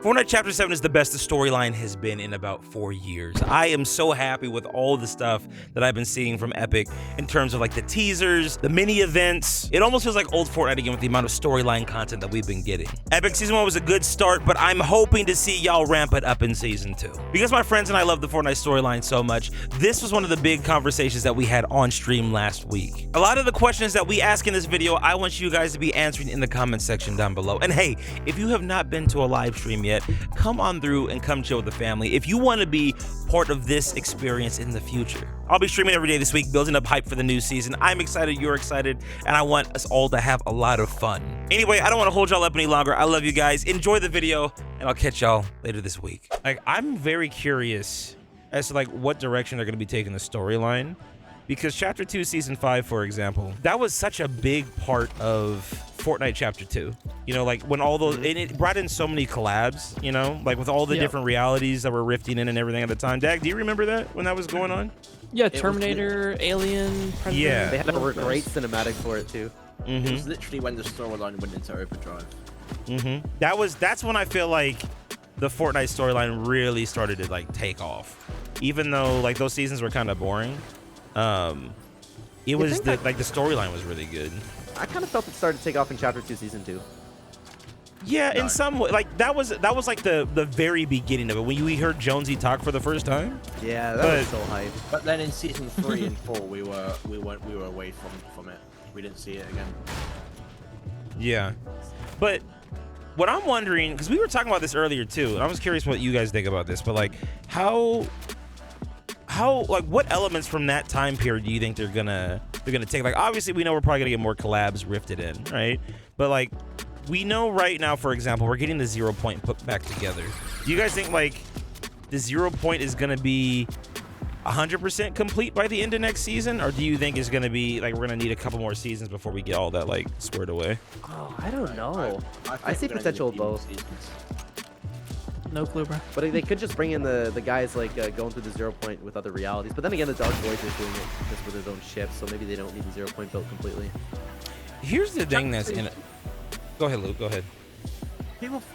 Fortnite Chapter 7 is the best the storyline has been in about 4 years. I am so happy with all the stuff that I've been seeing from Epic in terms of like the teasers, the mini events. It almost feels like old Fortnite again with the amount of storyline content that we've been getting. Epic Season 1 was a good start, but I'm hoping to see y'all ramp it up in Season 2. Because my friends and I love the Fortnite storyline so much, this was one of the big conversations that we had on stream last week. A lot of the questions that we ask in this video, I want you guys to be answering in the comment section down below. And hey, if you have not been to a live stream yet, come on through and come chill with the family if you want to be part of this experience in the future. I'll be streaming every day this week, building up hype for the new season. I'm excited, you're excited, and I want us all to have a lot of fun. Anyway, I don't want to hold y'all up any longer. I love you guys. Enjoy the video, and I'll catch y'all later this week. Like, I'm very curious as to like what direction they're going to be taking the storyline, because Chapter 2, Season 5, for example, that was such a big part of Fortnite Chapter 2. You know, like when all those, and it brought in so many collabs, you know, like with all the different realities that were rifting in and everything at the time. Dag, do you remember that when that was going on? Yeah, Terminator, Alien, Predator. Yeah. They had a great cinematic for it too. It was literally when the storyline went into overdrive. That's when I feel like the Fortnite storyline really started to like take off. Even though like those seasons were kind of boring. It was the storyline was really good. I kind of felt it started to take off in Chapter 2, Season 2. Yeah, in some way, like that was like the very beginning of it when we heard Jonesy talk for the first time. Yeah, that was so hype. But then in Season 3 and 4, we were away from it. We didn't see it again. Yeah, but what I'm wondering, because we were talking about this earlier too, and I was curious what you guys think about this, but like how like what elements from that time period do you think they're gonna take? Like obviously we know we're probably gonna get more collabs rifted in, right? But like we know right now, for example, we're getting the 0 point put back together. Do you guys think like the 0 point is gonna be 100% complete by the end of next season, or do you think it's gonna be like we're gonna need a couple more seasons before we get all that like squared away? Oh, I don't know. I see potential of both. No clue, bro. But they could just bring in the guys like going through the 0 point with other realities. But then again, the Dark Voyager is doing it just with his own ship, so maybe they don't need the 0 point built completely. Here's the thing that's in it. Go ahead, Luke. Go ahead.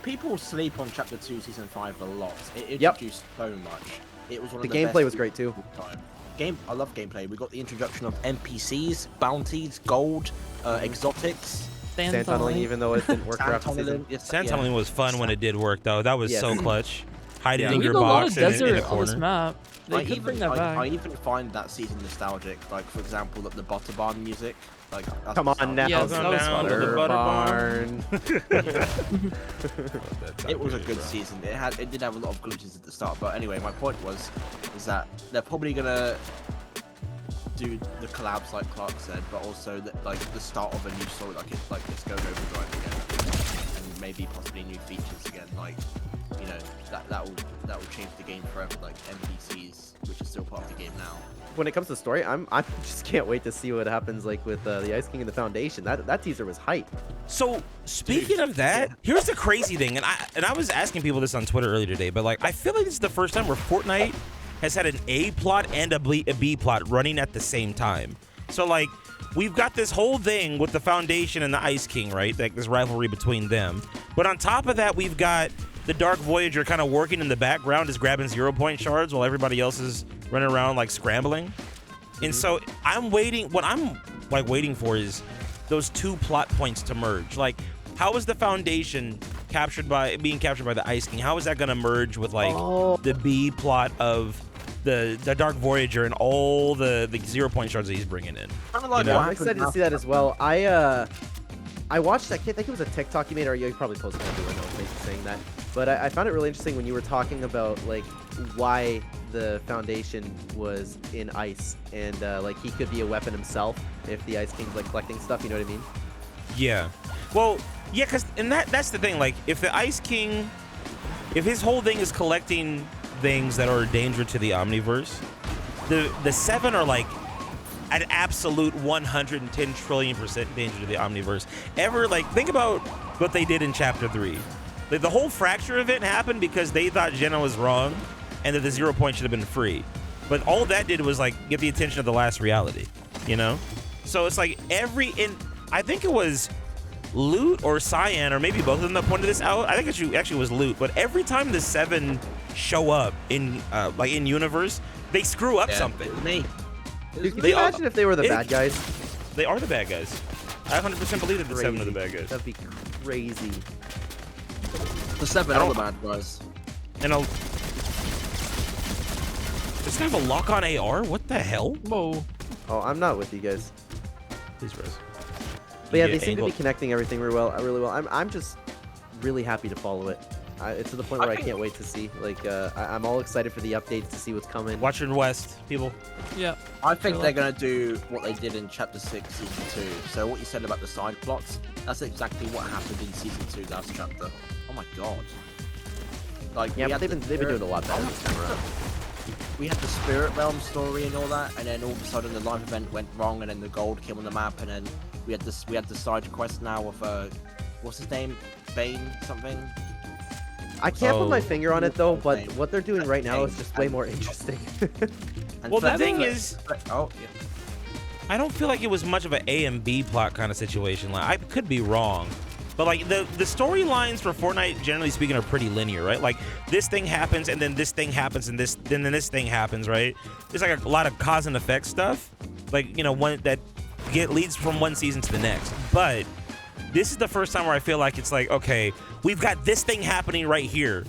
People sleep on Chapter 2, Season 5 a lot. It introduced so much. It was one of the gameplay was great too. I love gameplay. We got the introduction of NPCs, bounties, gold, exotics. Sand tunneling, even though it didn't work for after season. Sand tunneling was fun when it did work, though. That was so clutch. Hiding in your a lot box of desert in a on corner. this map. They could bring that back. I even find that season nostalgic. Like, for example, the Butter Barn music. Like, come on now, yes, down to the Butter Barn. It was a good season. It did have a lot of glitches at the start, but anyway, my point is that they're probably gonna do the collabs like Clark said, but also the start of a new story, like it's going overdrive again, and maybe possibly new features again, like you know that will change the game forever, like NPCs, which is still part of the game now. When it comes to story, I just can't wait to see what happens like with the Ice King and the Foundation. That teaser was hype. So speaking of that, here's the crazy thing, and I was asking people this on Twitter earlier today, but like I feel like this is the first time where Fortnite has had an A plot and a B plot running at the same time. So like we've got this whole thing with the Foundation and the Ice King, right? Like this rivalry between them. But on top of that, we've got the Dark Voyager kind of working in the background, just grabbing 0 point shards while everybody else is running around like scrambling. And so I'm waiting. What I'm like waiting for is those two plot points to merge. Like, how is the Foundation being captured by the Ice King? How is that going to merge with like the B plot of the Dark Voyager and all the 0 point shards that he's bringing in? I'm excited to see that as well. I watched that kid. I think it was a TikTok you made, or you probably posted it everywhere. No one's saying that, but I found it really interesting when you were talking about like why the Foundation was in ice, and like he could be a weapon himself if the Ice King's like collecting stuff. You know what I mean? Yeah. Well, yeah, and that's the thing. Like, if the Ice King, if his whole thing is collecting things that are a danger to the Omniverse, the 7 are like an absolute 110 trillion% danger to the Omniverse. Like, think about what they did in Chapter 3. Like, the whole fracture event happened because they thought Jenna was wrong and that the 0 point should have been free. But all that did was like get the attention of the last reality, you know? So it's like I think it was Loot or Cyan, or maybe both of them that pointed this out. I think it actually was Loot, but every time the 7 show up in like in universe, they screw up something. Me. Dude, can you imagine if they were the bad guys? They are the bad guys. I 100% believe that the 7 are the bad guys. That'd be crazy. The 7 are the bad guys. And does it have a lock-on AR? What the hell? Whoa. Oh, I'm not with you guys. Please, Rose. But yeah, they seem to be connecting everything really well. I'm just really happy to follow it. It's to the point where I can't wait to see. Like, I'm all excited for the updates to see what's coming. Watch your West, people. Yeah. I think they're gonna do what they did in Chapter 6, Season 2. So what you said about the side plots, that's exactly what happened in Season 2 last chapter. Oh my god. Like, yeah, but they've been doing a lot better this time around. We had the Spirit Realm story and all that, and then all of a sudden the live event went wrong, and then the gold came on the map, and then we had the side quest now of what's his name, Bane something. I can't put my finger on it though, but what they're doing right now is just way more interesting. Well, the thing is, oh yeah, I don't feel like it was much of an A and B plot kind of situation. Like, I could be wrong, but like the storylines for Fortnite, generally speaking, are pretty linear, right? Like this thing happens, and then this thing happens, and then this thing happens, right? There's like a lot of cause and effect stuff, like, you know, one that leads from one season to the next. But this is the first time where I feel like it's like, okay, we've got this thing happening right here,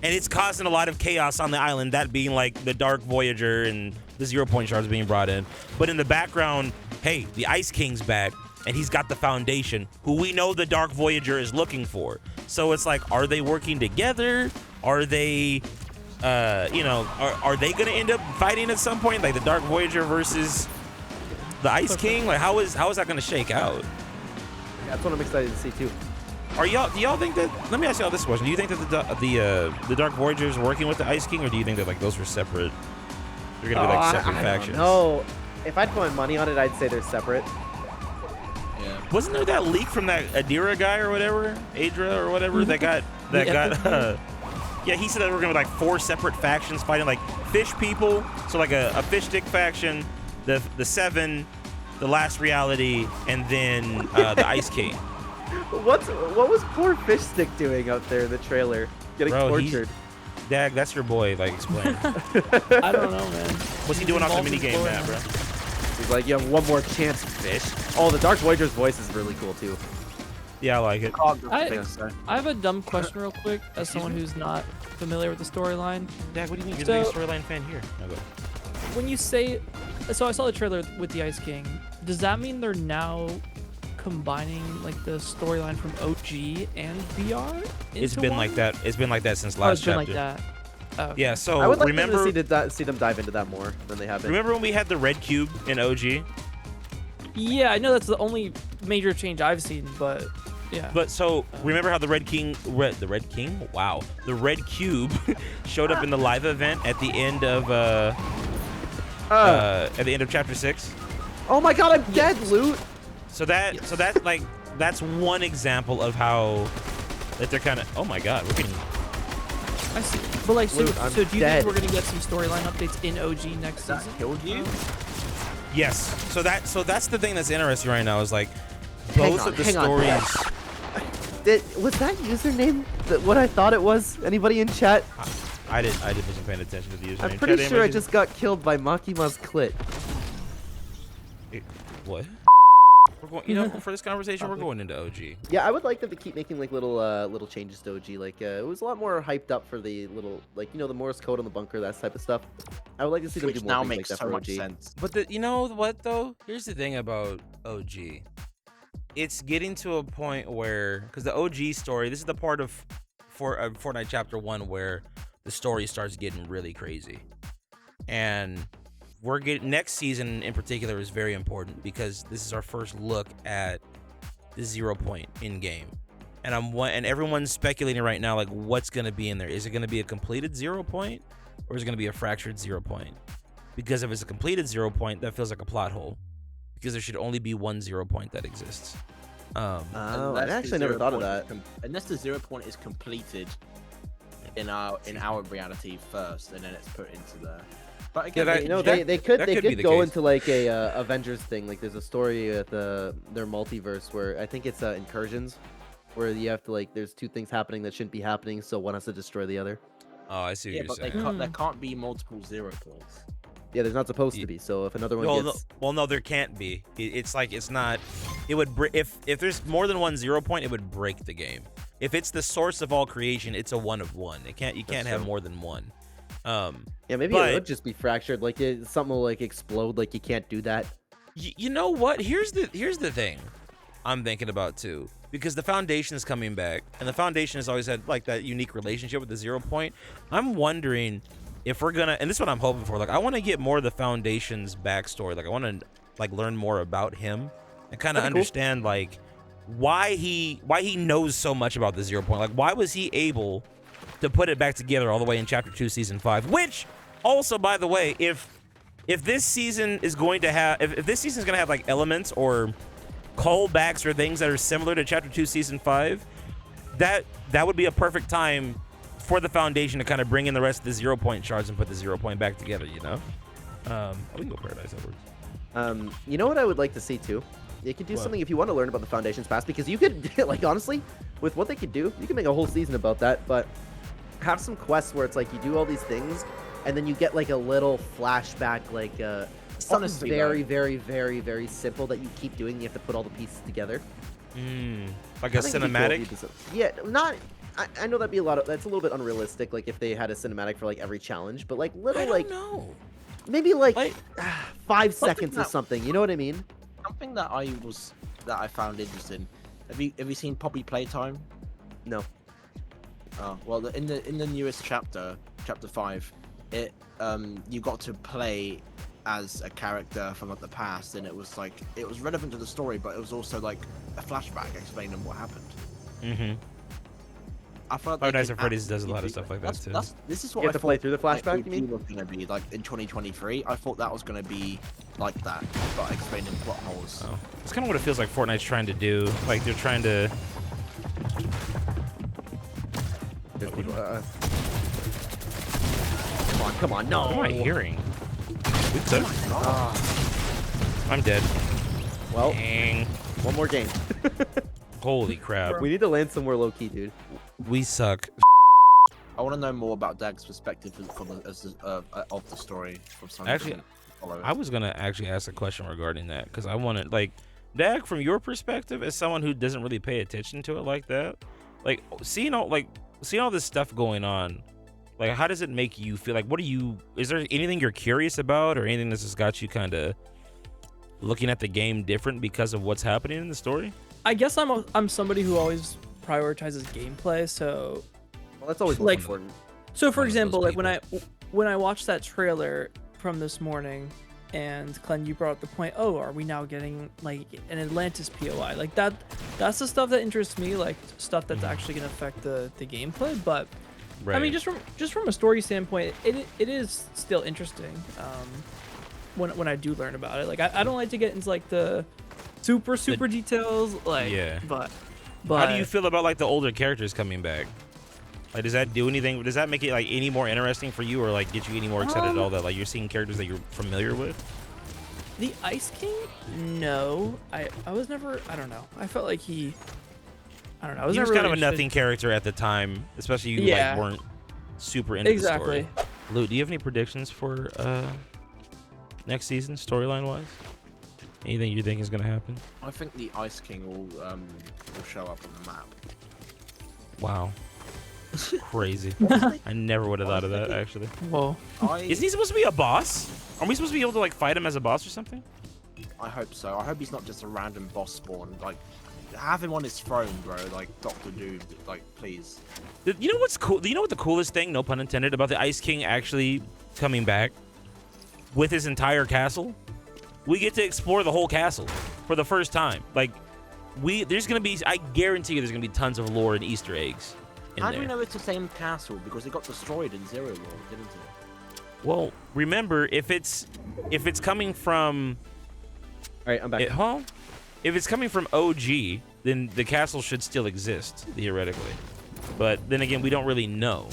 and it's causing a lot of chaos on the island, that being like the Dark Voyager and the 0 point shards being brought in. But in the background, hey, the Ice King's back, and he's got the Foundation, who we know the Dark Voyager is looking for. So it's like, are they working together? Are they, you know, are they gonna end up fighting at some point, like the Dark Voyager versus the Ice King? Like, how is that gonna shake out? That's what I'm excited to see too. Do y'all think that? Let me ask y'all this question: do you think that the Dark Voyager is working with the Ice King, or do you think that like those were separate? They're gonna be like separate factions. No, if I'd put my money on it, I'd say they're separate. yeah. Wasn't there that leak from that Adira guy or whatever, Adra or whatever, that got yeah, he said that we're gonna be like 4 separate factions fighting, like fish people, so like a fish stick faction, the 7, the Last Reality, and then the Ice King. What was poor Fish Stick doing out there in the trailer? Getting tortured. Dag, that's your boy. Like, explain. I don't know, man. What's he doing off the minigame map, bro? He's like, you have one more chance, Fish. Oh, the Dark Voyager's voice is really cool too. Yeah, I like it. I have a dumb question real quick, as someone who's not familiar with the storyline. Dag, what do you mean? You're the biggest storyline fan here. No, go. When you say, so I saw the trailer with the Ice King. Does that mean they're now combining like the storyline from OG and VR? It's been like that. It's been like that since last chapter. Like that. Oh, okay. Yeah. So I would like remember to see them dive into that more than they have been. Remember when we had the red cube in OG? Yeah, I know that's the only major change I've seen, but yeah. But so remember how the Red King? Wow, the red cube showed up in the live event at the end of chapter 6. Oh my God, I'm dead, Loot. So that's one example of how that they're kind of. Oh my God, we're getting. I see. But like, so, Loot, so do you dead. think we're gonna get some storyline updates in OG next season? Killed you? Yes. So that's the thing that's interesting right now is like both of the stories. Was that username what I thought it was? Anybody in chat? I wasn't paying attention to the username. I'm pretty sure I just got killed by Makima's clit. What? We're going, you know, for this conversation, we're going into OG. Yeah, I would like them to keep making like little changes to OG. Like it was a lot more hyped up for the little, like, you know, the Morse code on the bunker, that type of stuff. I would like to see them do more now things makes like that so for much OG. sense. But you know what though? Here's the thing about OG. It's getting to a point where, because the OG story, this is the part of Fortnite Chapter 1 where the story starts getting really crazy. And next season in particular is very important because this is our first look at the 0 point in game. And everyone's speculating right now, like, what's going to be in there? Is it going to be a completed 0 point, or is it going to be a fractured 0 point? Because if it's a completed 0 point, that feels like a plot hole, because there should only be one 0 point that exists. I actually never thought of that. Unless the 0 point is completed in our reality first, and then it's put into the. But Yeah, again, that- You know, that- they could that could be the go case. into like a Avengers thing. Like there's a story at their multiverse where I think it's incursions, where you have to like there's two things happening that shouldn't be happening, so one has to destroy the other. Oh, I see what yeah, you're but saying. there can't be multiple zero claws. Yeah, there's not supposed Ye- to be. So if another one Well, gets, no, there can't be. It's like it's not. It would if there's more than one 0 point, it would break the game. If it's the source of all creation, it's a 1 of 1. You can't have true. more than one. yeah, maybe but- it would just be fractured. Like something will like explode. Like you can't do that. You know what? Here's the thing I'm thinking about too, because the Foundation is coming back, and the Foundation has always had like that unique relationship with the 0 point. I'm wondering if we're gonna, and this is what I'm hoping for. Like, I want to get more of the Foundation's backstory. Like, I want to like learn more about him and kind of That'd be cool. understand like why he knows so much about the 0 point. Like, why was he able to put it back together all the way in Chapter 2, Season 5? Which also, by the way, if this season is going to have, if this season is going to have like elements or callbacks or things that are similar to Chapter 2, Season 5, that would be a perfect time for the Foundation to kind of bring in the rest of the 0 point shards and put the 0 point back together, you know? We can go Paradise upwards. You know what I would like to see too? You could do What? something if you want to learn about the Foundation's past, because you could, like, honestly, with what they could do, you could make a whole season about that. But have some quests where it's like you do all these things, and then you get like a little flashback, like something Honestly, very, though. very, very, very simple that you keep doing. You have to put all the pieces together. Like a I think it'd be cool if cinematic? you did some- Yeah, not. I know that'd be a lot of. That's a little bit unrealistic. Like if they had a cinematic for like every challenge, but like little I don't like know. maybe like, Like- 5 Something seconds or that- something. You know what I mean? Something that I found interesting. Have you seen Poppy Playtime? No. Oh well, in the newest chapter 5, it you got to play as a character from like the past, and it was relevant to the story, but it was also like a flashback explaining what happened. Mm-hmm. I felt Five they Nights could at Freddy's does a absolutely lot of do stuff like that, too. This is what You have I to play thought, through the like, flashback, you OG mean? was gonna be like in 2023. I thought that was gonna be like that, but explaining plot holes. Oh. It's kind of what it feels like Fortnite's trying to do. Like they're trying to. There's people, come on, no. What am I hearing? We took. I'm dead. Well, Dang. one more game. Holy crap. We need to land somewhere low key, dude. We suck. I want to know more about Dag's perspective of the story from someone Actually, who doesn't follow it. I was gonna actually ask a question regarding that because I wanted, like, Dag, from your perspective, as someone who doesn't really pay attention to it like that, like seeing all this stuff going on, like, how does it make you feel? Like, is there anything you're curious about, or anything that's just got you kind of looking at the game different because of what's happening in the story? I guess I'm somebody who always prioritizes gameplay, so Well, that's always Like- important. for One of those example, like people. when I watched that trailer from this morning, and Glenn, you brought up the point, oh, are we now getting like an Atlantis POI? Like that's the stuff that interests me, like stuff that's actually gonna affect the gameplay. But I mean, just from a story standpoint, it is still interesting. When I do learn about it, like I don't like to get into like the super details, like Yeah. but how do you feel about like the older characters coming back? Like, does that do anything? Does that make it like any more interesting for you, or like get you any more excited at all that like you're seeing characters that you're familiar with? The Ice King? No, I was never. I don't know. I felt like he. I don't know. I was He was never kind of a really nothing character at the time, especially you Yeah. like weren't super into Exactly. the story. Lou, do you have any predictions for next season, storyline wise? Anything you think is gonna happen? I think the Ice King will show up on the map. Wow, crazy! I never would have thought of that actually. Whoa. Isn't he supposed to be a boss? Are we supposed to be able to like fight him as a boss or something? I hope so. I hope he's not just a random boss spawn. Like, have him on his throne, bro. Like Doctor Doom. Like, please. You know what's cool? You know what the coolest thing, no pun intended, about the Ice King actually coming back with his entire castle? We get to explore the whole castle for the first time. Like, there's gonna be, I guarantee you, there's gonna be tons of lore and Easter eggs in How there. do we know it's the same castle? Because it got destroyed in Zero War, didn't it? Well, remember, if it's coming from, All right, I'm back. if it's coming from OG, then the castle should still exist theoretically. But then again, we don't really know.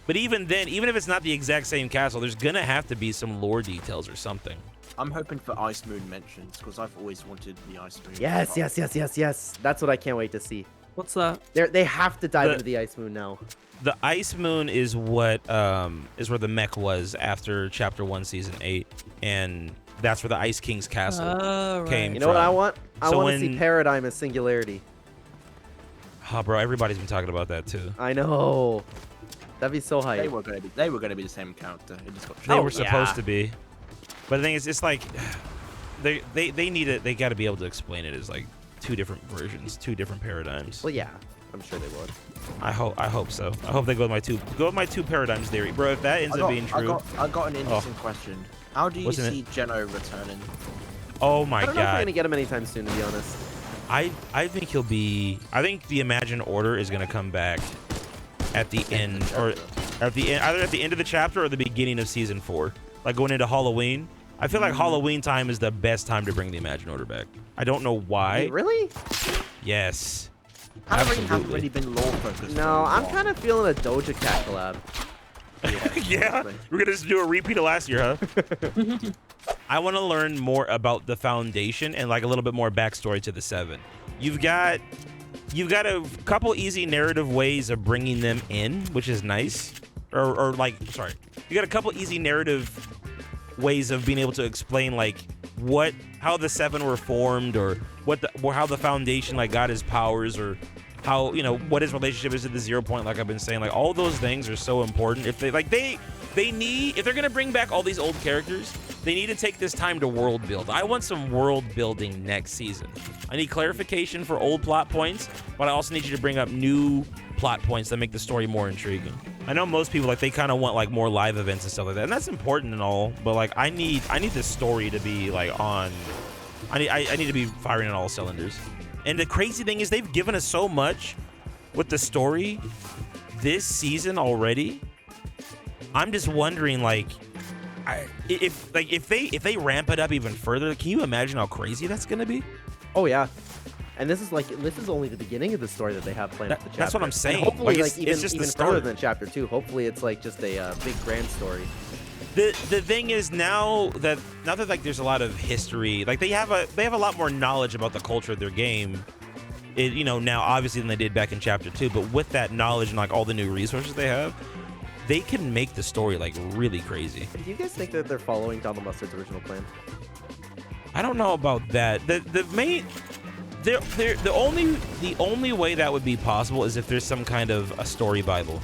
But even then, even if it's not the exact same castle, there's gonna have to be some lore details or something. I'm hoping for Ice Moon mentions because I've always wanted the Ice Moon. Yes, yes, yes, yes, yes. That's what I can't wait to see. What's that? They have to dive into the Ice Moon now. The Ice Moon is what is where the mech was after Chapter 1, Season 8, and that's where the Ice King's castle came You know from. what I want? I So want to see when- Paradigm as Singularity. Oh, bro, everybody's been talking about that too. I know. That'd be so hype. They were gonna be the same character. It just got They changed. were supposed to be, but the thing is, it's like they need it. They got to be able to explain it as like two different versions, two different paradigms. Well, yeah, I'm sure they would. I hope so. I hope they go with my two paradigms theory, bro. If that ends up being true, I got an interesting question. How do you What's in see Geno returning? oh my I don't know if we're god, gonna get him anytime soon, to be honest. I think he'll be. I think the Imagined Order is gonna come back at the end, or at the end, either at the end of the chapter or the beginning of Season 4, like going into Halloween. I feel like Halloween time is the best time to bring the Imagined Order back. I don't know why. Wait, really? Yes. Halloween hasn't Absolutely. really been lore focused. No, I'm kind of feeling a Doja Cat collab. Yeah, we're gonna just do a repeat of last year, huh? I want to learn more about the Foundation and like a little bit more backstory to the Seven. You've got a couple easy narrative ways of bringing them in, which is nice. Or like, sorry, you got a couple easy narrative ways of being able to explain like how the Seven were formed, or how the Foundation like got his powers, or how, you know, what his relationship is to the 0 point. Like I've been saying, like all those things are so important. If if they're gonna bring back all these old characters, they need to take this time to world build. I want some world building next season. I need clarification for old plot points, but I also need you to bring up new plot points that make the story more intriguing. I know most people like they kind of want like more live events and stuff like that, and that's important and all, but like I need this story to be like on. I need to be firing on all cylinders. And the crazy thing is they've given us so much with the story this season already. I'm just wondering, like, if they ramp it up even further, can you imagine how crazy that's gonna be? Oh yeah. And this is only the beginning of the story that they have planned for the chapter. That's what I'm saying. And hopefully, Like, like it's just the even further start. than chapter 2. Hopefully, it's like just a big grand story. The thing is now that like there's a lot of history, like they have a lot more knowledge about the culture of their game. You know, now obviously than they did back in chapter 2, but with that knowledge and like all the new resources they have, they can make the story like really crazy. Do you guys think that they're following Donald Mustard's original plan? I don't know about that. The only way that would be possible is if there's some kind of a story Bible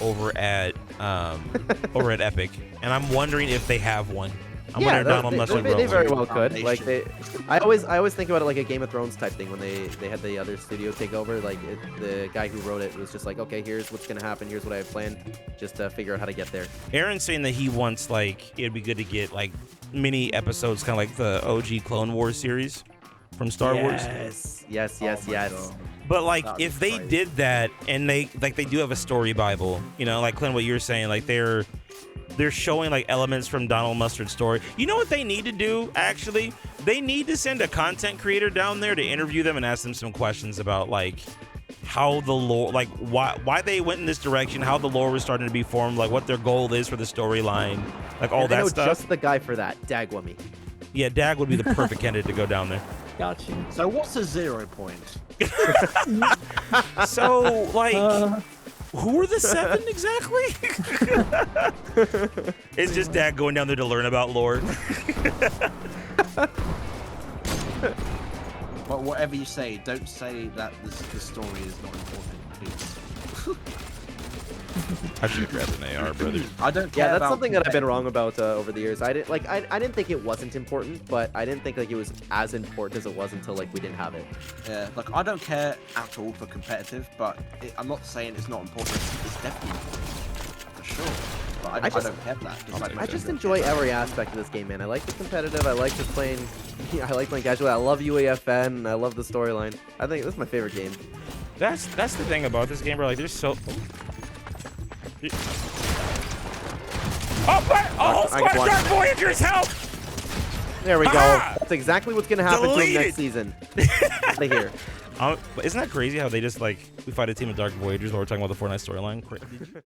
over at Epic, and I'm wondering if they have one. I'm wondering if Donald Mustard they wrote very one. well could. Like I always think about it like a Game of Thrones type thing when they had the other studio take over. Like the guy who wrote it was just like, okay, here's what's gonna happen. Here's what I have planned. Just to figure out how to get there. Aaron's saying that he wants like it'd be good to get like mini episodes, kind of like the OG Clone Wars series from Star Wars. Yes. God. But like That'd be if they crazy. did that and they do have a story Bible, you know, like Clint, what you're saying, like they're showing like elements from Donald Mustard's story. You know what they need to do, actually? They need to send a content creator down there to interview them and ask them some questions about like how the lore, like why they went in this direction, how the lore was starting to be formed, like what their goal is for the storyline, like all And I that know stuff. just the guy for that, Dagwami. Yeah, Dag would be the perfect candidate to go down there. Got you. So what's a 0 point? So like who are the Seven exactly? It's just Dag going down there to learn about lore. But whatever you say, don't say that the story is not important, please. I should have grabbed an AR, brother. I don't care Yeah, that's about something that I've been wrong about over the years. I didn't think it wasn't important, but I didn't think like it was as important as it was until like we didn't have it. Yeah, like I don't care at all for competitive, but I'm not saying it's not important. It's definitely important, for sure. But I don't care for that. Just like I just enjoy every aspect of this game, man. I like the competitive. I like just playing. I like playing casual. I love UAFN. I love the storyline. I think this is my favorite game. That's the thing about this game, bro. Like, there's so. Oh, but whole squad of Dark Voyagers, help! There we go. Ah! That's exactly what's gonna happen to him Deleted. next season. Out of here. But isn't that crazy how they just like we fight a team of Dark Voyagers while we're talking about the Fortnite storyline?